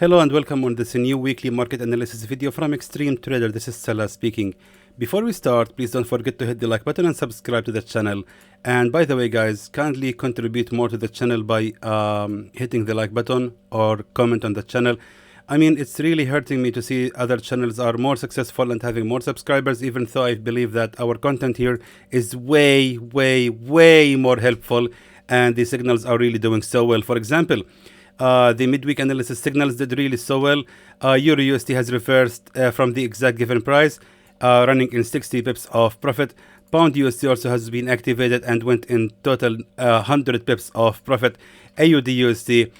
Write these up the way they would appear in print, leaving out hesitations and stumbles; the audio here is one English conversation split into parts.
Hello and welcome on this new weekly market analysis video from Xtreme Trader. This is Salah speaking. Before we start, please don't forget to hit the like button and subscribe to the channel. And by the way, guys, kindly contribute more to the channel by hitting the like button or comment on the channel. I mean, it's really hurting me to see other channels are more successful and having more subscribers, even though I believe that our content here is way more helpful and the signals are really doing so well. For example, the midweek analysis signals did really so well. EURUSD has reversed from the exact given price, running in 60 pips of profit. Pound USD also has been activated and went in total 100 pips of profit. AUDUSD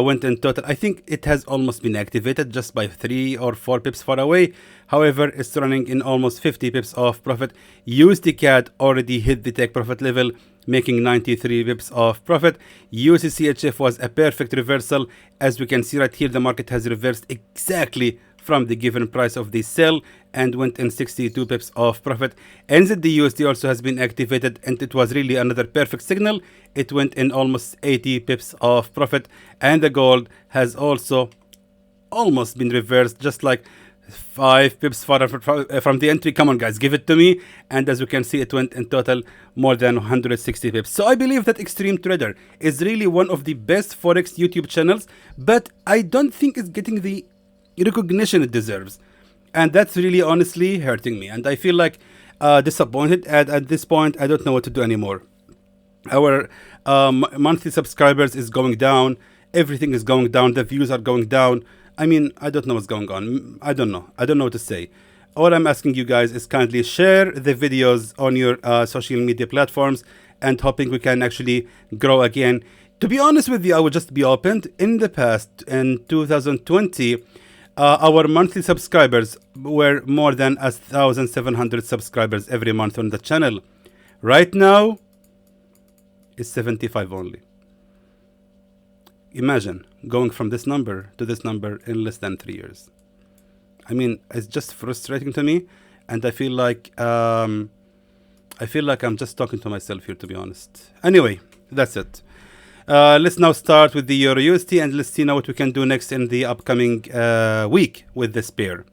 went in total, I think it has almost been activated just by 3 or 4 pips far away. However, it's running in almost 50 pips of profit. USDCAD already hit the take profit level, making 93 pips of profit. USDCHF was a perfect reversal. As we can see right here, the market has reversed exactly from the given price of the sell and went in 62 pips of profit. NZDUSD also has been activated and it was really another perfect signal. It went in almost 80 pips of profit, and the gold has also almost been reversed, just like 5 pips from the entry. Come on guys, give it to me. And as we can see, it went in total more than 160 pips. So I believe that Xtreme Trader is really one of the best Forex YouTube channels, but I don't think it's getting the recognition it deserves, and that's really honestly hurting me, and I feel like disappointed. At this point, I don't know what to do anymore. Our monthly subscribers is going down, everything is going down, the views are going down. I mean, I don't know what's going on. I don't know what to say. All I'm asking you guys is kindly share the videos on your social media platforms, and hoping we can actually grow again. To be honest with you, I would just be open. In the past, in 2020, our monthly subscribers were more than 1,700 subscribers every month on the channel. Right now, it's 75 only. Imagine going from this number to this number in less than 3 years. I mean, it's just frustrating to me, and I feel like I'm just talking to myself here, to be honest. Anyway, that's it. Let's now start with the EURUSD, and let's see now what we can do next in the upcoming week with this pair.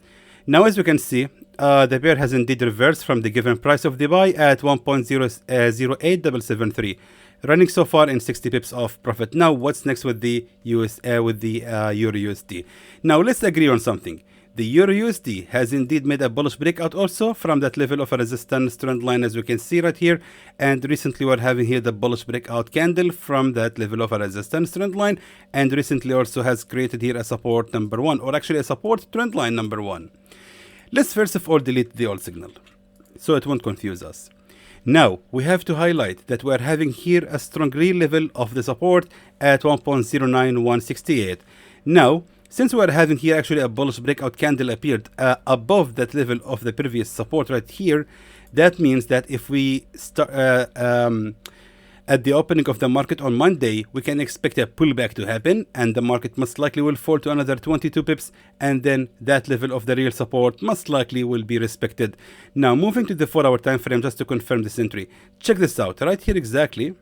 Now, as you can see, the pair has indeed reversed from the given price of the buy at 1.00873, running so far in 60 pips of profit. Now, what's next with the EURUSD? Now, let's agree on something. The EURUSD has indeed made a bullish breakout also from that level of a resistance trend line, as we can see right here. And recently we're having here the bullish breakout candle from that level of a resistance trend line. And recently also has created here a support number 1, or actually a support trend line number 1. Let's first of all delete the old signal so it won't confuse us. Now, we have to highlight that we're having here a strong real level of the support at 1.09168. Now, since we are having here actually a bullish breakout candle appeared above that level of the previous support right here, that means that if we start at the opening of the market on Monday, we can expect a pullback to happen, and the market most likely will fall to another 22 pips, and then that level of the real support most likely will be respected. Now, moving to the 4-hour time frame, just to confirm this entry, check this out right here exactly.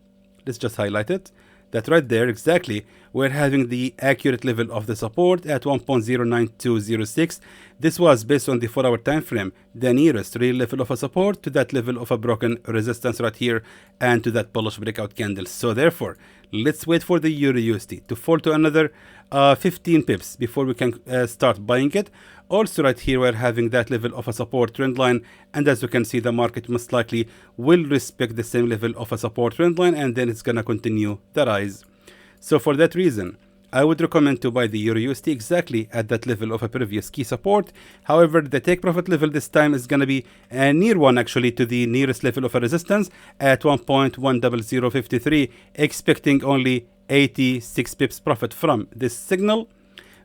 Let's just highlight it. That right there exactly, we're having the accurate level of the support at 1.09206. This was based on the 4-hour time frame, the nearest real level of a support to that level of a broken resistance right here, and to that bullish breakout candle. So therefore, let's wait for the EURUSD to fall to another 15 pips before we can start buying it. Also right here, we're having that level of a support trend line, and as you can see, the market most likely will respect the same level of a support trend line, and then it's gonna continue the rise. So for that reason, I would recommend to buy the EURUSD exactly at that level of a previous key support. However, the take profit level this time is gonna be near one actually to the nearest level of a resistance at 1.10053, expecting only 86 pips profit from this signal.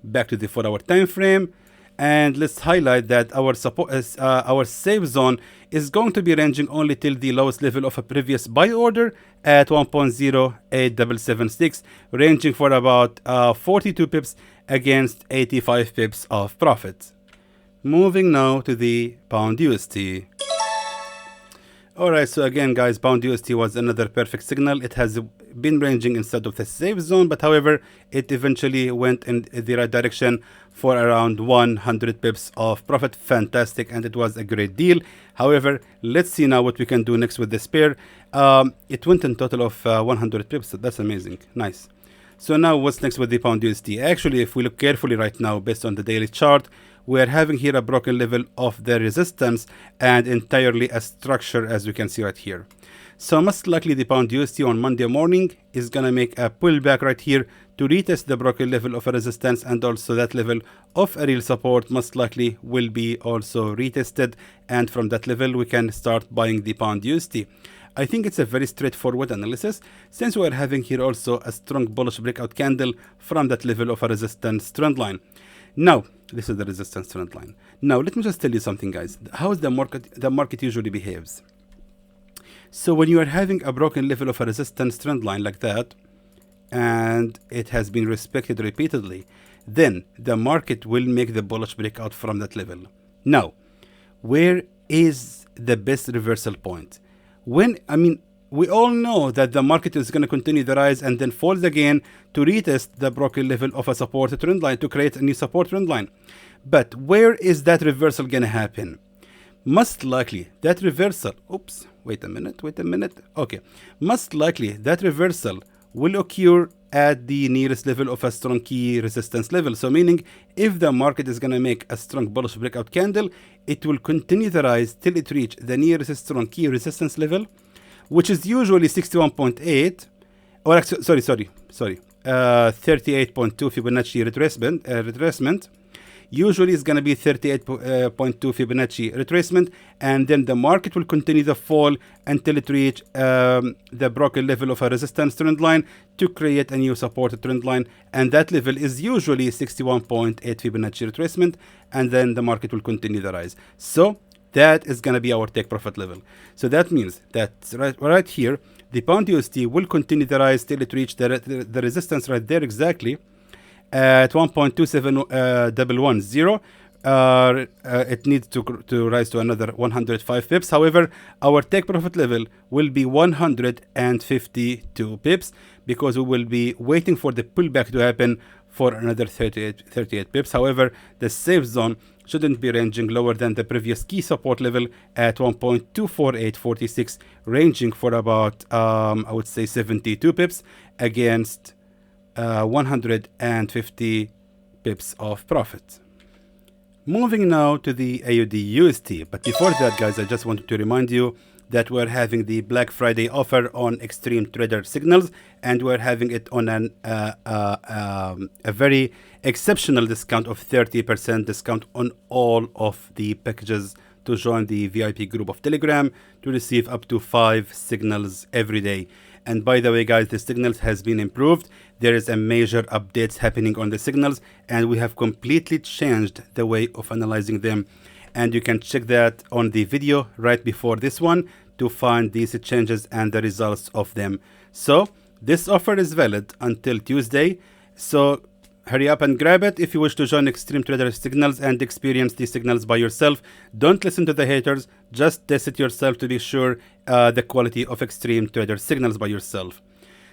Back to the 4-hour time frame. And let's highlight that our support our safe zone is going to be ranging only till the lowest level of a previous buy order at 1.08776, ranging for about 42 pips against 85 pips of profit. Moving now to the pound USD. Alright, so again guys, pound USD was another perfect signal. It has been ranging inside of the safe zone, but however, it eventually went in the right direction for around 100 pips of profit. Fantastic, and it was a great deal. However, let's see now what we can do next with this pair. It went in total of 100 pips. So that's amazing. Nice. So now what's next with the pound USD? Actually, if we look carefully right now based on the daily chart, we're having here a broken level of the resistance and entirely a structure, as we can see right here. So most likely the pound USD on Monday morning is going to make a pullback right here to retest the broken level of a resistance, and also that level of a real support most likely will be also retested, and from that level we can start buying the pound USD. I think it's a very straightforward analysis, since we are having here also a strong bullish breakout candle from that level of a resistance trend line. Now, this is the resistance trend line. Now, let me just tell you something, guys. How is the market? The market usually behaves. So when you are having a broken level of a resistance trend line like that, and it has been respected repeatedly, then the market will make the bullish breakout from that level. Now, where is the best reversal point? We all know that the market is going to continue the rise and then falls again to retest the broken level of a support trend line to create a new support trend line. But where is that reversal going to happen? Most likely that reversal, wait a minute. Okay, most likely that reversal will occur at the nearest level of a strong key resistance level. So meaning, if the market is going to make a strong bullish breakout candle, it will continue the rise till it reach the nearest strong key resistance level, which is usually 61.8, or actually, sorry, 38.2 Fibonacci retracement. Usually it's going to be 38.2 Fibonacci retracement, and then the market will continue the fall until it reach the broken level of a resistance trend line to create a new support trend line, and that level is usually 61.8 Fibonacci retracement, and then the market will continue the rise. So that is going to be our take profit level. So that means that right here, the pound USD will continue the rise till it reach the resistance right there exactly at 1.27110. It needs to rise to another 105 pips. However, our take profit level will be 152 pips, because we will be waiting for the pullback to happen for another 38 pips. However, the safe zone shouldn't be ranging lower than the previous key support level at 1.24846, ranging for about I would say 72 pips against 150 pips of profit. Moving now to the AUDUSD, but before that, guys, I just wanted to remind you that we're having the Black Friday offer on Xtreme Trader Signals, and we're having it on a very exceptional discount of 30% discount on all of the packages to join the VIP group of Telegram to receive up to 5 signals every day. And by the way, guys, the signals has been improved. There is a major updates happening on the signals, and we have completely changed the way of analyzing them. And you can check that on the video right before this one to find these changes and the results of them. So this offer is valid until Tuesday. So hurry up and grab it if you wish to join Xtreme Trader Signals and experience these signals by yourself. Don't listen to the haters. Just test it yourself to be sure the quality of Xtreme Trader Signals by yourself.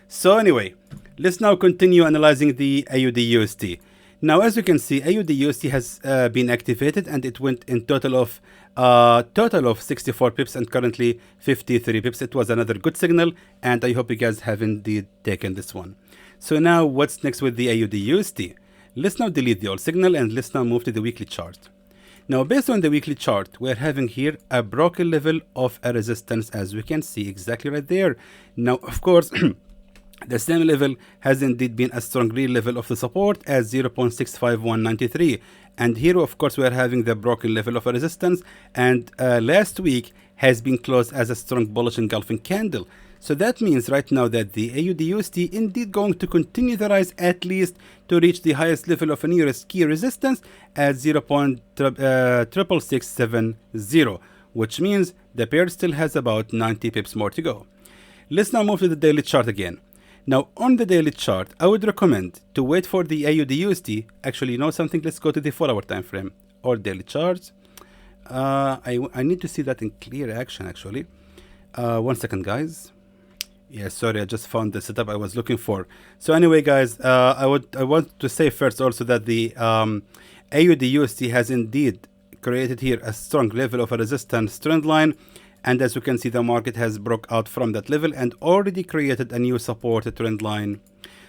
So anyway, let's now continue analyzing the AUDUSD. Now, as you can see, AUDUSD has been activated, and it went in total of 64 pips and currently 53 pips. It was another good signal, and I hope you guys have indeed taken this one. So now what's next with the AUDUSD? Let's now delete the old signal and let's now move to the weekly chart. Now, based on the weekly chart, we're having here a broken level of a resistance, as we can see exactly right there. Now, of course, the same level has indeed been a strong real level of the support at 0.65193. And here, of course, we are having the broken level of a resistance. And last week has been closed as a strong bullish engulfing candle. So that means right now that the AUDUSD indeed going to continue the rise, at least to reach the highest level of a nearest key resistance at 0.66670, which means the pair still has about 90 pips more to go. Let's now move to the daily chart again. Now, on the daily chart, I would recommend to wait for the AUDUSD. Actually, you know something? Let's go to the 4-hour time frame or daily charts. I need to see that in clear action, actually. 1 second, guys. Yeah, sorry, I just found the setup I was looking for. So anyway, guys, I want to say first also that the AUDUSD has indeed created here a strong level of a resistance trend line, and as you can see, the market has broke out from that level and already created a new support trend line.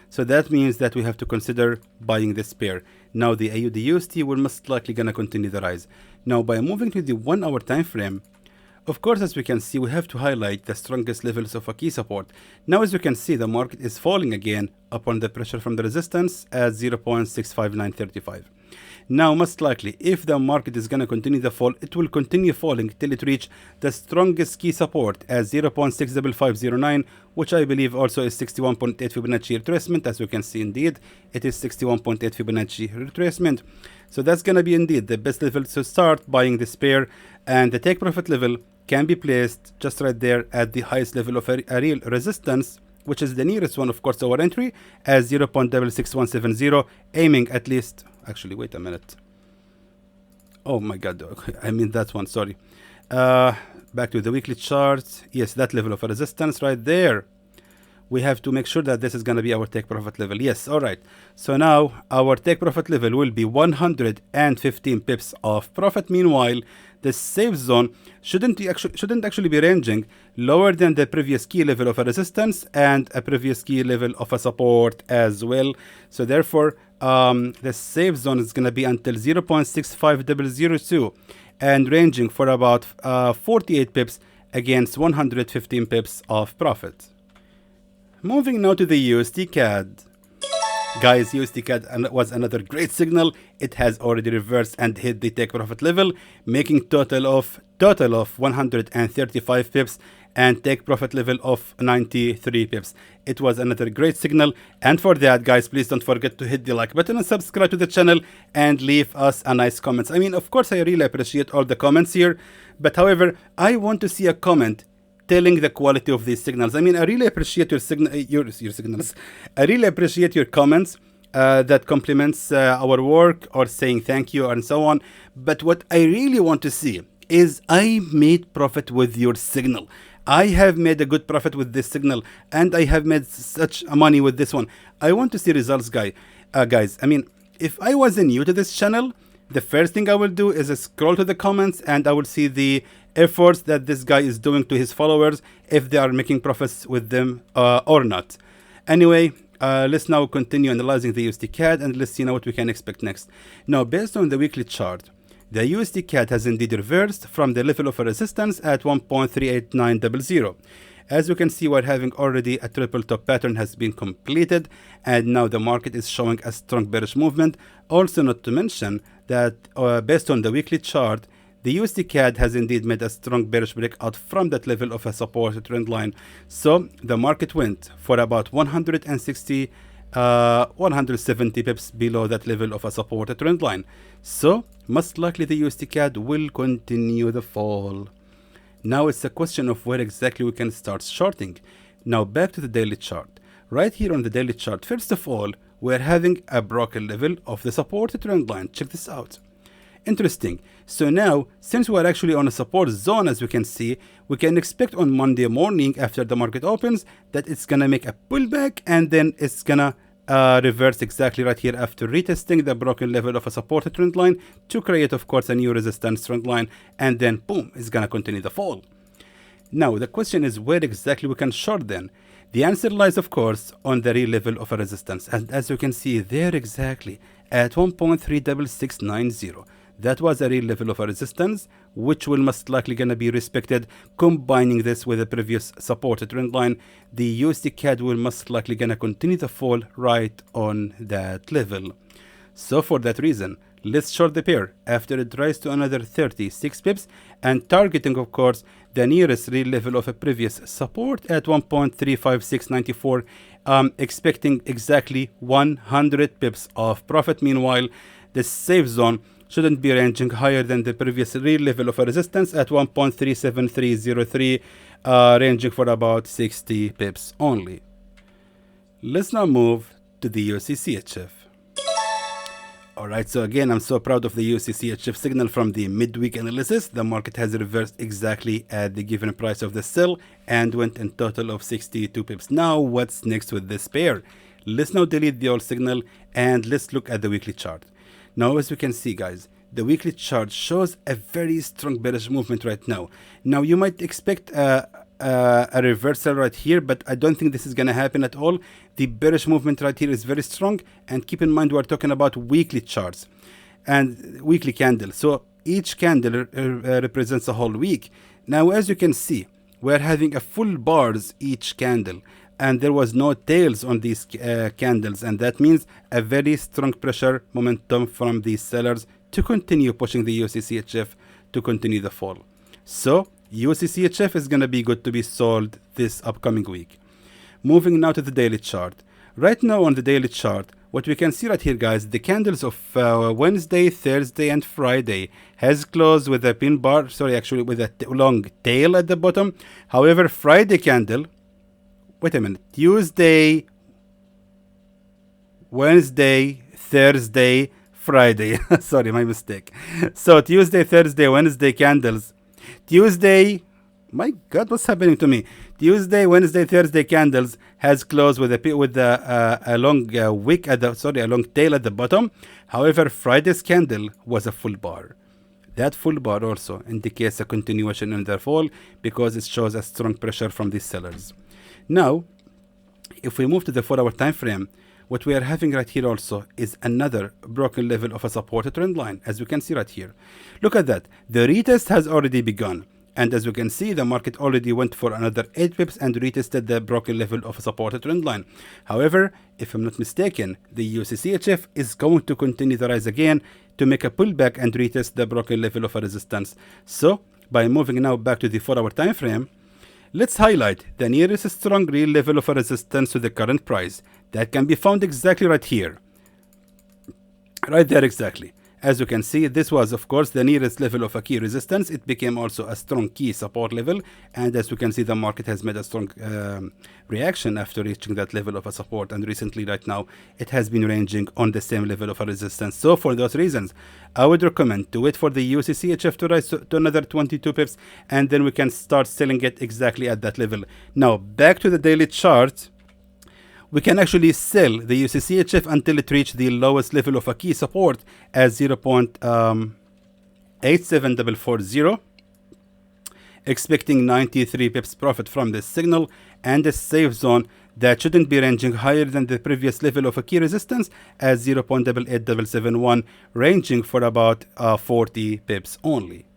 So that means that we have to consider buying this pair. Now the AUDUSD will most likely gonna continue the rise. Now by moving to the 1 hour time frame, of course, as we can see, we have to highlight the strongest levels of a key support. Now, as you can see, the market is falling again upon the pressure from the resistance at 0.65935. Now, most likely, if the market is going to continue the fall, it will continue falling till it reach the strongest key support at 0.65509, which I believe also is 61.8 Fibonacci retracement. As you can see, indeed, it is 61.8 Fibonacci retracement. So that's going to be indeed the best level to start buying this pair, and the take profit level can be placed just right there at the highest level of a real resistance, which is the nearest one, of course, to our entry, as 0.66170, aiming at least, actually, wait a minute. Oh my God, okay, I mean that one, sorry. Back to the weekly chart. Yes, that level of a resistance right there. We have to make sure that this is going to be our take profit level. Yes, all right. So now our take profit level will be 115 pips of profit. Meanwhile, the safe zone shouldn't actually be ranging lower than the previous key level of a resistance and a previous key level of a support as well. So therefore, the safe zone is going to be until 0.65002 and ranging for about 48 pips against 115 pips of profit. Moving now to the USDCAD. Guys, USDCAD was another great signal. It has already reversed and hit the take profit level, making total of 135 pips and take profit level of 93 pips. It was another great signal, and for that, guys, please don't forget to hit the like button and subscribe to the channel and leave us a nice comments. I mean, of course, I really appreciate all the comments here, but however, I want to see a comment telling the quality of these signals. I mean, I really appreciate your signals. I really appreciate your comments that compliments our work or saying thank you and so on. But what I really want to see is I made profit with your signal. I have made a good profit with this signal, and I have made such money with this one. I want to see results, guys. I mean, if I was new to this channel, the first thing I will do is scroll to the comments and I will see the efforts that this guy is doing to his followers, if they are making profits with them or not. Anyway, let's now continue analyzing the USDCAD and let's see now what we can expect next. Now, based on the weekly chart, the USDCAD has indeed reversed from the level of a resistance at 1.38900. As you can see, we're having already a triple top pattern has been completed, and now the market is showing a strong bearish movement. Also, not to mention that based on the weekly chart, the USDCAD has indeed made a strong bearish breakout from that level of a support trend line. So the market went for about 170 pips below that level of a support trend line. So most likely the USDCAD will continue the fall. Now it's a question of where exactly we can start shorting. Now back to the daily chart. Right here on the daily chart, first of all, we're having a broken level of the support trend line. Check this out. Interesting. So now, since we're actually on a support zone, as we can see, we can expect on Monday morning after the market opens that it's gonna make a pullback and then it's gonna reverse exactly right here after retesting the broken level of a support trend line to create, of course, a new resistance trend line, and then boom, it's gonna continue the fall. Now the question is where exactly we can short then. The answer lies, of course, on the real level of a resistance, and as you can see there exactly at 1.36690. That was a real level of a resistance, which will most likely gonna be respected. Combining this with the previous support trend line, the USDCAD will most likely gonna continue to fall right on that level. So for that reason, let's short the pair after it rises to another 36 pips and targeting, of course, the nearest real level of a previous support at 1.35694, expecting exactly 100 pips of profit. Meanwhile, the safe zone shouldn't be ranging higher than the previous real level of a resistance at 1.37303, ranging for about 60 pips only. Let's now move to the USDCHF. Alright, so again, I'm so proud of the USDCHF signal from the midweek analysis. The market has reversed exactly at the given price of the sell and went in total of 62 pips. Now, what's next with this pair? Let's now delete the old signal and let's look at the weekly chart. Now, as we can see, guys, the weekly chart shows a very strong bearish movement right now. Now, you might expect a reversal right here, but I don't think this is going to happen at all. The bearish movement right here is very strong, and keep in mind we're talking about weekly charts and weekly candles. So each candle represents a whole week. Now, as you can see, we're having a full bars each candle, and there was no tails on these candles, and that means a very strong pressure momentum from these sellers to continue pushing the USDCHF to continue the fall. So USDCHF is going to be good to be sold this upcoming week. Moving now to the daily chart. Right now on the daily chart, what we can see right here, guys, the candles of Wednesday, Thursday, and Friday has closed with a pin bar, actually with a long tail at the bottom. However, Friday candle, wait a minute, Tuesday, Wednesday, Thursday, Friday. Sorry, my mistake. So Tuesday, Thursday, Wednesday candles. Tuesday, my God, what's happening to me? Tuesday, Wednesday, Thursday candles has closed with a long wick at the a long tail at the bottom. However, Friday's candle was a full bar. That full bar also indicates a continuation in their fall because it shows a strong pressure from these sellers. Now, if we move to the 4-hour time frame, what we are having right here also is another broken level of a supported trend line, as we can see right here. Look at that. The retest has already begun. And as you can see, the market already went for another 8 pips and retested the broken level of a supported trend line. However, if I'm not mistaken, the USDCHF is going to continue the rise again to make a pullback and retest the broken level of a resistance. So, by moving now back to the 4-hour time frame, let's highlight the nearest strong real level of a resistance to the current price. That can be found exactly right here. Right there exactly. As you can see, this was of course the nearest level of a key resistance. It became also a strong key support level. And as you can see, the market has made a strong reaction after reaching that level of a support. And recently right now, it has been ranging on the same level of a resistance. So for those reasons, I would recommend to wait for the USDCHF to rise to another 22 pips. And then we can start selling it exactly at that level. Now, back to the daily chart. We can actually sell the USDCHF until it reaches the lowest level of a key support as 0.87440, expecting 93 pips profit from this signal, and a safe zone that shouldn't be ranging higher than the previous level of a key resistance as 0.88771, ranging for about 40 pips only.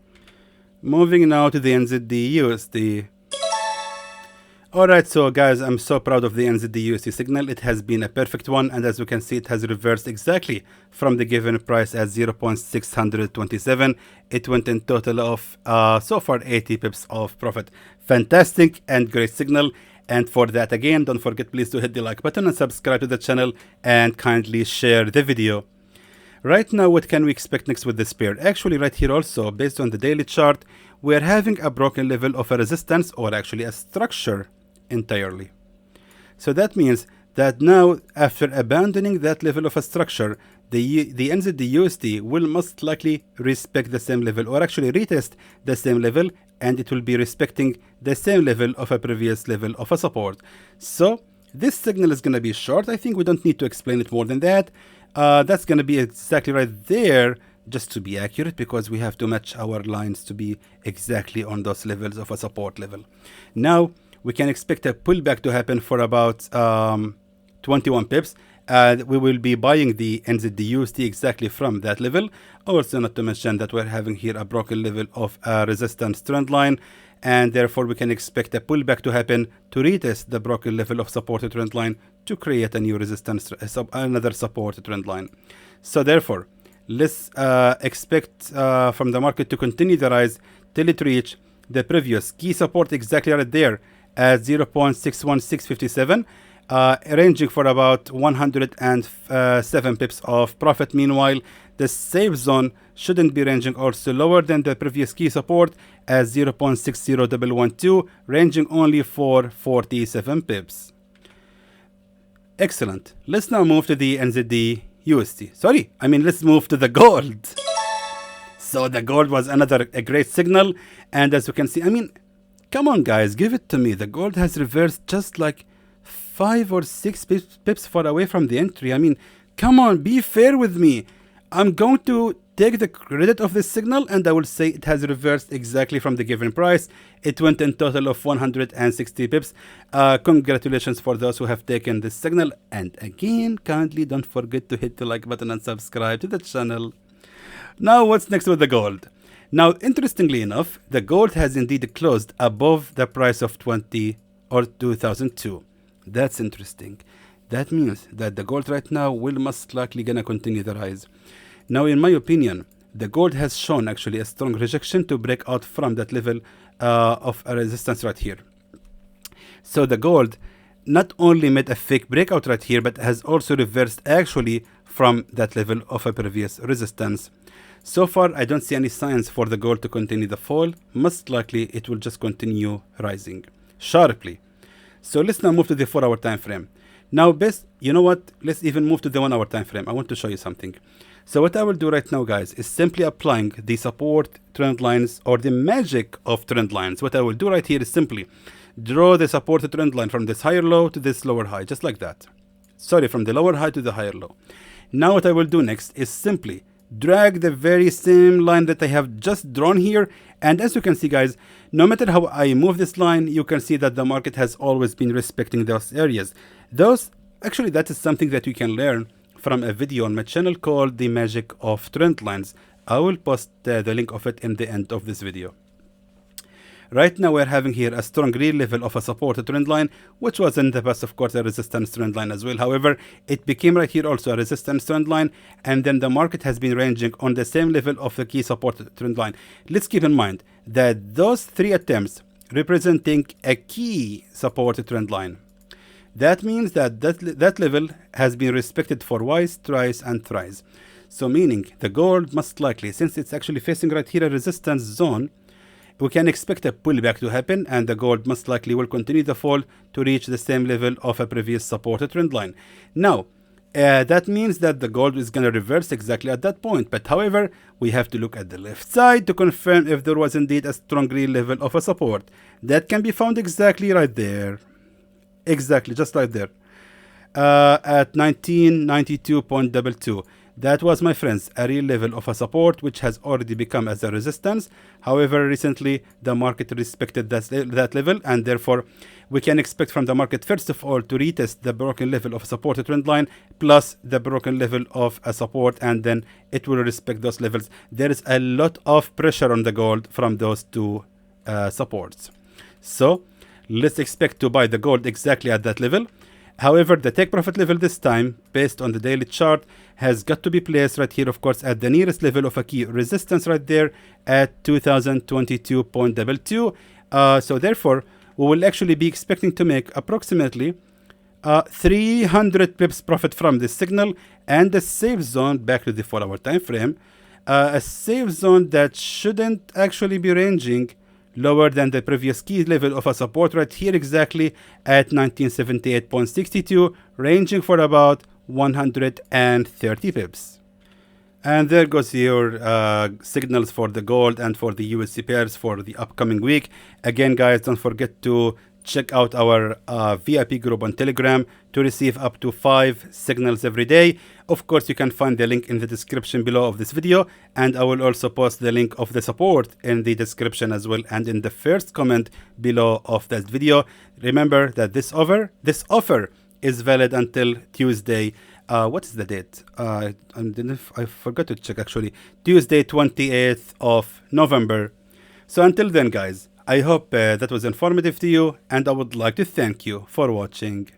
Moving now to the NZDUSD. Alright, so guys, I'm so proud of the NZDUSD signal. It has been a perfect one, and as you can see, it has reversed exactly from the given price at 0.627. It went in total of so far 80 pips of profit. Fantastic and great signal. And for that, again, don't forget please to hit the like button and subscribe to the channel and kindly share the video. Right now, what can we expect next with this pair? Actually, right here also, based on the daily chart, we are having a broken level of a resistance, or actually a structure entirely. So that means that now, after abandoning that level of a structure, the NZDUSD will most likely respect the same level, or actually retest the same level, and it will be respecting the same level of a previous level of a support. So this signal is going to be short. I think we don't need to explain it more than that. That's going to be exactly right there, just to be accurate, because we have to match our lines to be exactly on those levels of a support level. Now, we can expect a pullback to happen for about 21 pips. We will be buying the NZDUSD exactly from that level. Also, not to mention that we're having here a broken level of a resistance trend line, and therefore we can expect a pullback to happen to retest the broken level of supported trend line to create a new resistance, another supported trend line. So therefore, let's expect from the market to continue the rise till it reach the previous key support exactly right there at 0.61657, ranging for about 107 pips of profit. Meanwhile, the safe zone shouldn't be ranging also lower than the previous key support as 0.60112, ranging only for 47 pips. Excellent. Let's now move to the NZD USD. Sorry, I mean, let's move to the gold. So the gold was a great signal, and as you can see, I mean, come on guys, give it to me. The gold has reversed just like 5 or 6 pips far away from the entry. I mean, come on, be fair with me. I'm going to take the credit of this signal, and I will say it has reversed exactly from the given price. It went in total of 160 pips. Congratulations for those who have taken this signal. And again, kindly don't forget to hit the like button and subscribe to the channel. Now, what's next with the gold? Now, interestingly enough, the gold has indeed closed above the price of 20 or 2002. That's interesting. That means that the gold right now will most likely gonna continue the rise. Now, in my opinion, the gold has shown actually a strong rejection to break out from that level of a resistance right here. So the gold not only made a fake breakout right here, but has also reversed actually from that level of a previous resistance. So far, I don't see any signs for the gold to continue the fall. Most likely, it will just continue rising sharply. So let's now move to the 4-hour time frame. Now, you know what? Let's even move to the 1-hour time frame. I want to show you something. So what I will do right now, guys, is simply applying the support trend lines or the magic of trend lines. What I will do right here is simply draw the support trend line from this higher low to this lower high, just like that. Sorry, from the lower high to the higher low. Now what I will do next is simply drag the very same line that I have just drawn here. And as you can see, guys, no matter how I move this line, you can see that the market has always been respecting those areas. Actually, that is something that you can learn from a video on my channel called The Magic of Trend Lines. I will post the link of it in the end of this video. Right now, we're having here a strong real level of a support trend line, which was in the past, of course, a resistance trend line as well. However, it became right here also a resistance trend line, and then the market has been ranging on the same level of the key support trend line. Let's keep in mind that those 3 attempts representing a key support trend line. That means that level has been respected for twice, thrice, and thrice. So meaning the gold most likely, since it's actually facing right here a resistance zone, we can expect a pullback to happen, and the gold most likely will continue the fall to reach the same level of a previous support trend line. Now, that means that the gold is going to reverse exactly at that point. But however, we have to look at the left side to confirm if there was indeed a strong real level of a support. That can be found exactly right there. Exactly, just right there. At 1992.22. That was, my friends, a real level of a support which has already become as a resistance. However, recently the market respected that level, and therefore we can expect from the market first of all to retest the broken level of a support trend line plus the broken level of a support, and then it will respect those levels. There is a lot of pressure on the gold from those 2 supports. So let's expect to buy the gold exactly at that level. However, the take profit level this time, based on the daily chart, has got to be placed right here, of course, at the nearest level of a key resistance right there at 2022.22. So therefore, we will actually be expecting to make approximately 300 pips profit from this signal, and the safe zone, back to the 4-hour time frame, a safe zone that shouldn't actually be ranging lower than the previous key level of a support right here exactly at 1978.62, ranging for about 130 pips. And there goes your signals for the gold and for the USD pairs for the upcoming week. Again, guys, don't forget to check out our VIP group on Telegram to receive up to 5 signals every day. Of course, you can find the link in the description below of this video, and I will also post the link of the support in the description as well and in the first comment below of this video. Remember that this offer is valid until Tuesday. What is the date? I forgot to check actually. Tuesday, 28th of November. So until then, guys, I hope that was informative to you, and I would like to thank you for watching.